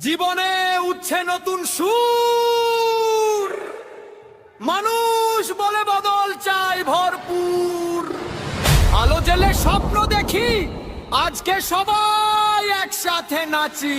জীবনে উঠছে নতুন সুর, মানুষ বলে বদল চাই ভরপুর। আলো জেলে স্বপ্ন দেখি, আজকে সবাই একসাথে নাচি।